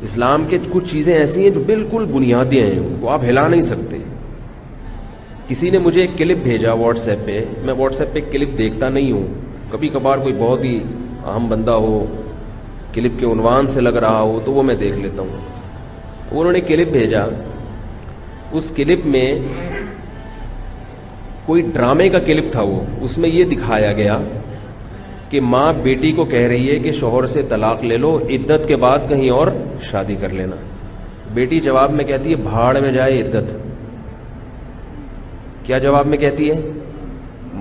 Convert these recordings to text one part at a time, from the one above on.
اسلام کے کچھ چیزیں ایسی ہیں جو بالکل بنیادی ہیں، ان کو آپ ہلا نہیں سکتے. کسی نے مجھے ایک کلپ بھیجا واٹس ایپ پہ، میں واٹس ایپ پہ کلپ دیکھتا نہیں ہوں، کبھی کبھار کوئی بہت ہی اہم بندہ ہو، کلپ کے عنوان سے لگ رہا ہو تو وہ میں دیکھ لیتا ہوں. انہوں نے کلپ بھیجا، اس کلپ میں کوئی ڈرامے کا کلپ تھا، وہ اس میں یہ دکھایا گیا کہ ماں بیٹی کو کہہ رہی ہے کہ شوہر سے طلاق لے لو، عدت کے بعد کہیں اور شادی کر لینا. بیٹی جواب میں کہتی ہے بھاڑ میں جائے عدت. کیا جواب میں کہتی ہے؟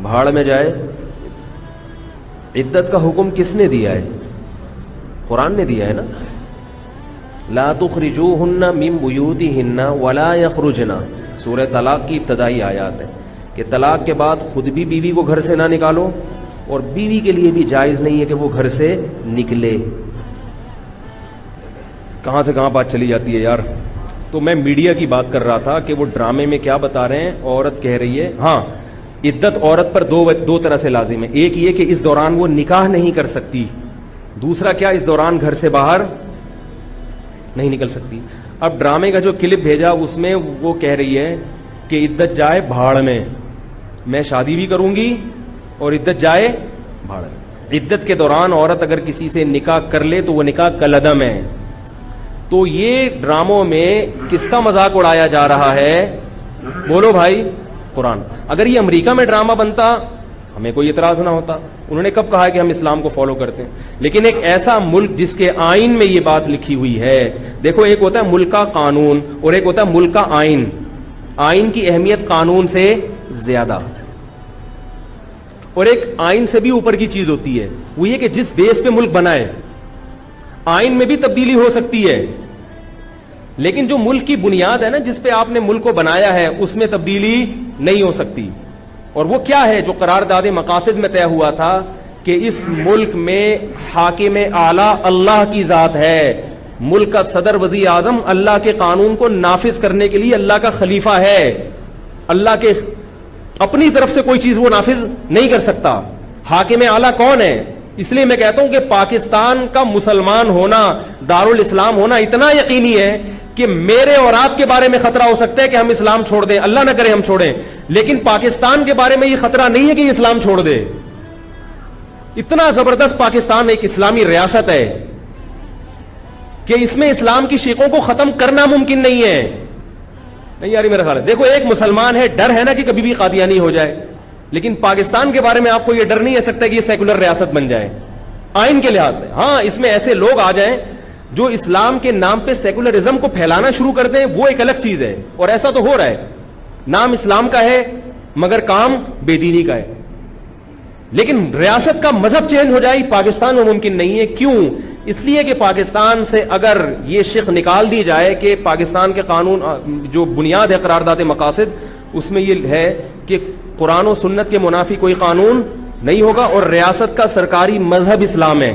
بھاڑ میں جائے. عدت کا حکم کس نے دیا ہے؟ قرآن نے دیا ہے نا. لا تخرجوہن من بیوتہن ولا یخرجن، سورہ طلاق کی ابتدائی آیات ہے کہ طلاق کے بعد خود بھی بیوی کو گھر سے نہ نکالو اور بیوی کے لیے بھی جائز نہیں ہے کہ وہ گھر سے نکلے. کہاں سے کہاں بات چلی جاتی ہے یار. تو میں میڈیا کی بات کر رہا تھا کہ وہ ڈرامے میں کیا بتا رہے ہیں، عورت کہہ رہی ہے، ہاں عدت عورت پر دو طرح سے لازم ہے. ایک یہ کہ اس دوران وہ نکاح نہیں کر سکتی، دوسرا کیا، اس دوران گھر سے باہر نہیں نکل سکتی. اب ڈرامے کا جو کلپ بھیجا اس میں وہ کہہ رہی ہے کہ عدت جائے بھاڑ میں، میں شادی بھی کروں گی اور عدت جائے بھاڑ میں. عدت کے دوران عورت اگر کسی سے نکاح کر لے تو وہ نکاح کالعدم ہے. تو یہ ڈراموں میں کس کا مذاق اڑایا جا رہا ہے؟ بولو بھائی، قرآن. اگر یہ امریکہ میں ڈرامہ بنتا ہمیں کوئی اعتراض نہ ہوتا. انہوں نے کب کہا کہ ہم اسلام کو فالو کرتے ہیں؟ لیکن ایک ایسا ملک جس کے آئین میں یہ بات لکھی ہوئی ہے، دیکھو ایک ہوتا ہے ملک کا قانون اور ایک ہوتا ہے ملک کا آئین. آئین کی اہمیت قانون سے زیادہ، اور ایک آئین سے بھی اوپر کی چیز ہوتی ہے، وہ یہ کہ جس بیس پہ ملک بنا ہے آئین میں بھی تبدیلی ہو سکتی ہے، لیکن جو ملک کی بنیاد ہے نا، جس پہ آپ نے ملک کو بنایا ہے، اس میں تبدیلی نہیں ہو سکتی. اور وہ کیا ہے جو قرارداد مقاصد میں طے ہوا تھا کہ اس ملک میں حاکم اعلیٰ اللہ کی ذات ہے، ملک کا صدر وزیر اعظم اللہ کے قانون کو نافذ کرنے کے لیے اللہ کا خلیفہ ہے، اللہ کے اپنی طرف سے کوئی چیز وہ نافذ نہیں کر سکتا. حاکم اعلیٰ کون ہے؟ اس لیے میں کہتا ہوں کہ پاکستان کا مسلمان ہونا، دارالاسلام ہونا اتنا یقینی ہے کہ میرے اور آپ کے بارے میں خطرہ ہو سکتا ہے کہ ہم اسلام چھوڑ دیں، اللہ نہ کرے ہم چھوڑیں، لیکن پاکستان کے بارے میں یہ خطرہ نہیں ہے کہ یہ اسلام چھوڑ دے. اتنا زبردست پاکستان ایک اسلامی ریاست ہے کہ اس میں اسلام کی شیخوں کو ختم کرنا ممکن نہیں ہے. نہیں یاری میرا خیال ہے. دیکھو ایک مسلمان ہے، ڈر ہے نا کہ کبھی بھی قادیانی ہو جائے، لیکن پاکستان کے بارے میں آپ کو یہ ڈر نہیں ہے سکتا کہ یہ سیکولر ریاست بن جائے آئین کے لحاظ سے. ہاں اس میں ایسے لوگ آ جائیں جو اسلام کے نام پہ سیکولرزم کو پھیلانا شروع کر دیں، وہ ایک الگ چیز ہے، اور ایسا تو ہو رہا ہے. نام اسلام کا ہے مگر کام بے دینی کا ہے. لیکن ریاست کا مذہب چینج ہو جائے پاکستان میں ممکن نہیں ہے. کیوں؟ اس لیے کہ پاکستان سے اگر یہ شق نکال دی جائے کہ پاکستان کے قانون جو بنیاد ہے قرارداد مقاصد، اس میں یہ ہے کہ قرآن و سنت کے منافی کوئی قانون نہیں ہوگا اور ریاست کا سرکاری مذہب اسلام ہے.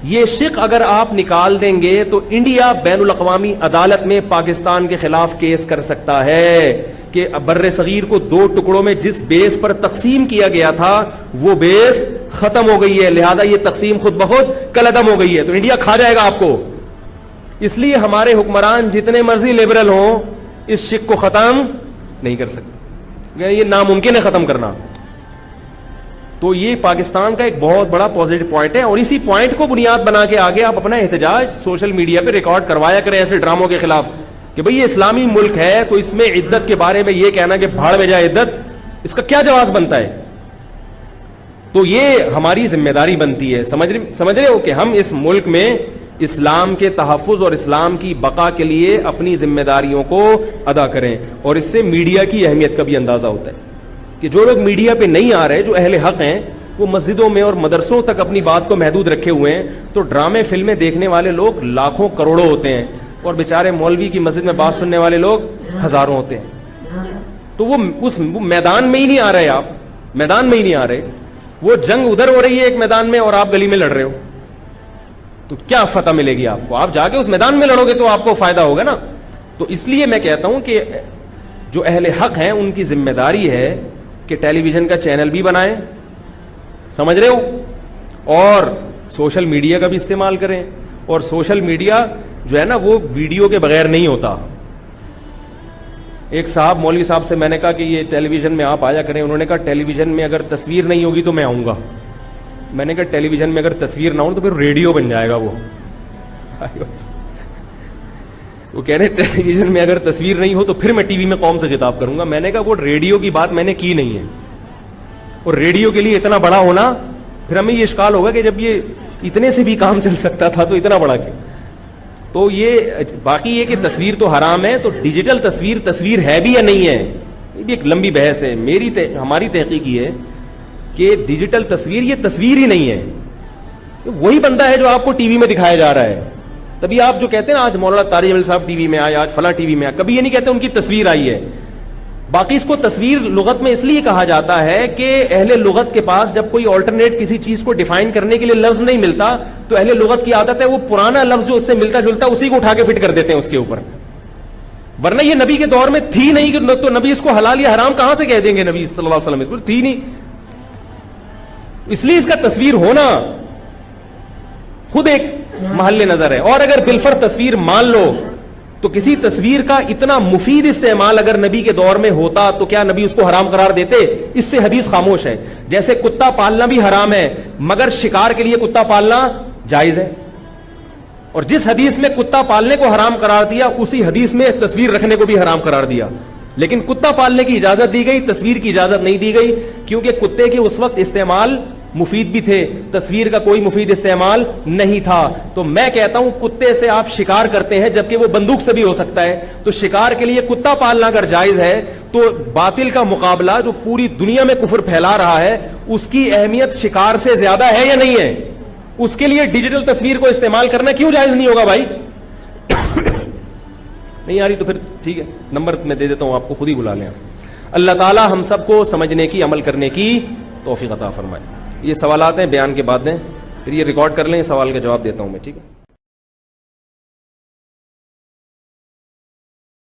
یہ شق اگر آپ نکال دیں گے تو انڈیا بین الاقوامی عدالت میں پاکستان کے خلاف کیس کر سکتا ہے کہ بر صغیر کو دو ٹکڑوں میں جس بیس پر تقسیم کیا گیا تھا وہ بیس ختم ہو گئی ہے، لہذا یہ تقسیم خود بخود کالعدم ہو گئی ہے. تو انڈیا کھا جائے گا آپ کو. اس لیے ہمارے حکمران جتنے مرضی لبرل ہوں اس شق کو ختم نہیں کر سکتے، یہ ناممکن ہے ختم کرنا. تو یہ پاکستان کا ایک بہت بڑا پازیٹو پوائنٹ ہے، اور اسی پوائنٹ کو بنیاد بنا کے آگے آپ اپنا احتجاج سوشل میڈیا پہ ریکارڈ کروایا کریں ایسے ڈراموں کے خلاف کہ بھئی یہ اسلامی ملک ہے تو اس میں عدت کے بارے میں یہ کہنا کہ بھاڑ میں جائے عدت، اس کا کیا جواز بنتا ہے؟ تو یہ ہماری ذمہ داری بنتی ہے. سمجھ رہے ہو کہ ہم اس ملک میں اسلام کے تحفظ اور اسلام کی بقا کے لیے اپنی ذمہ داریوں کو ادا کریں. اور اس سے میڈیا کی اہمیت کا بھی اندازہ ہوتا ہے کہ جو لوگ میڈیا پہ نہیں آ رہے، جو اہل حق ہیں، وہ مسجدوں میں اور مدرسوں تک اپنی بات کو محدود رکھے ہوئے ہیں. تو ڈرامے فلمیں دیکھنے والے لوگ لاکھوں کروڑوں ہوتے ہیں اور بیچارے مولوی کی مسجد میں بات سننے والے لوگ ہزاروں ہوتے ہیں. تو وہ میدان میں ہی نہیں آ رہے، آپ میدان میں ہی نہیں آ رہے. وہ جنگ ادھر ہو رہی ہے ایک میدان میں اور آپ گلی میں لڑ رہے ہو، تو کیا فتح ملے گی آپ کو؟ آپ جا کے اس میدان میں لڑو گے تو آپ کو فائدہ ہوگا نا. تو اس لیے میں کہتا ہوں کہ جو اہل حق ہیں ان کی ذمہ داری ہے کہ ٹیلی ویژن کا چینل بھی بنائیں، سمجھ رہے ہو، اور سوشل میڈیا کا بھی استعمال کریں. اور سوشل میڈیا جو ہے نا وہ ویڈیو کے بغیر نہیں ہوتا. ایک صاحب مولوی صاحب سے میں نے کہا کہ یہ ٹیلی ویژن میں آپ آیا کریں. انہوں نے کہا ٹیلی ویژن میں اگر تصویر نہیں ہوگی تو میں آؤں گا. میں نے کہا ٹیلی ویژن میں اگر تصویر نہ ہو تو پھر ریڈیو بن جائے گا. وہ کہہ رہے ٹیلی ویژن میں اگر تصویر نہیں ہو تو پھر میں ٹی وی میں قوم سے خطاب کروں گا. میں نے کہا وہ ریڈیو کی بات میں نے کی نہیں ہے, اور ریڈیو کے لیے اتنا بڑا ہونا, پھر ہمیں یہ اشکال ہوگا کہ جب یہ اتنے سے بھی کام چل سکتا تھا تو اتنا بڑا کیوں. تو یہ باقی یہ کہ تصویر تو حرام ہے, تو ڈیجیٹل تصویر ہے بھی یا نہیں ہے, یہ بھی ایک لمبی بحث ہے. ہماری تحقیق یہ ہے کہ ڈیجیٹل تصویر یہ تصویر ہی نہیں ہے, وہی بندہ ہے جو آپ کو ٹی وی میں دکھایا جا رہا ہے. تبھی آپ جو کہتے ہیں آج مولانا طارق جمیل صاحب ٹی وی میں آئے, آج فلاں ٹی وی میں آئے, کبھی یہ نہیں کہتے ان کی تصویر آئی ہے. باقی اس کو تصویر لغت میں اس لیے کہا جاتا ہے کہ اہل لغت کے پاس جب کوئی آلٹرنیٹ کسی چیز کو ڈیفائن کرنے کے لیے لفظ نہیں ملتا تو اہل لغت کی عادت ہے وہ پرانا لفظ جو اس سے ملتا جلتا اسی کو اٹھا کے فٹ کر دیتے ہیں اس کے اوپر. ورنہ یہ نبی کے دور میں تھی نہیں, تو نبی اس کو حلال یا حرام کہاں سے کہہ دیں گے؟ نبی صلی اللہ علیہ وسلم اس کو تھی نہیں, اس لیے اس کا تصویر ہونا خود ایک محل نظر ہے. اور اگر بالفرض تصویر مان لو تو کسی تصویر کا اتنا مفید استعمال اگر نبی کے دور میں ہوتا تو کیا نبی اس کو حرام قرار دیتے؟ اس سے حدیث خاموش ہے. جیسے کتا پالنا بھی حرام ہے مگر شکار کے لیے کتا پالنا جائز ہے, اور جس حدیث میں کتا پالنے کو حرام قرار دیا اسی حدیث میں تصویر رکھنے کو بھی حرام قرار دیا. لیکن کتا پالنے کی اجازت دی گئی, تصویر کی اجازت نہیں دی گئی, کیونکہ کتے کے اس وقت استعمال مفید بھی تھے, تصویر کا کوئی مفید استعمال نہیں تھا. تو میں کہتا ہوں کتے سے آپ شکار کرتے ہیں جبکہ وہ بندوق سے بھی ہو سکتا ہے, تو شکار کے لیے کتا پالنا اگر جائز ہے تو باطل کا مقابلہ جو پوری دنیا میں کفر پھیلا رہا ہے اس کی اہمیت شکار سے زیادہ ہے یا نہیں ہے؟ اس کے لیے ڈیجیٹل تصویر کو استعمال کرنا کیوں جائز نہیں ہوگا بھائی؟ نہیں آ رہی تو پھر ٹھیک ہے, نمبر میں دے دیتا ہوں آپ کو, خود ہی بلا لیں. اللہ تعالی ہم سب کو سمجھنے کی, عمل کرنے کی توفیق عطا فرمائے. یہ سوالات ہیں بیان کے بعد ہیں, پھر یہ ریکارڈ کر لیں, سوال کا جواب دیتا ہوں میں, ٹھیک ہے.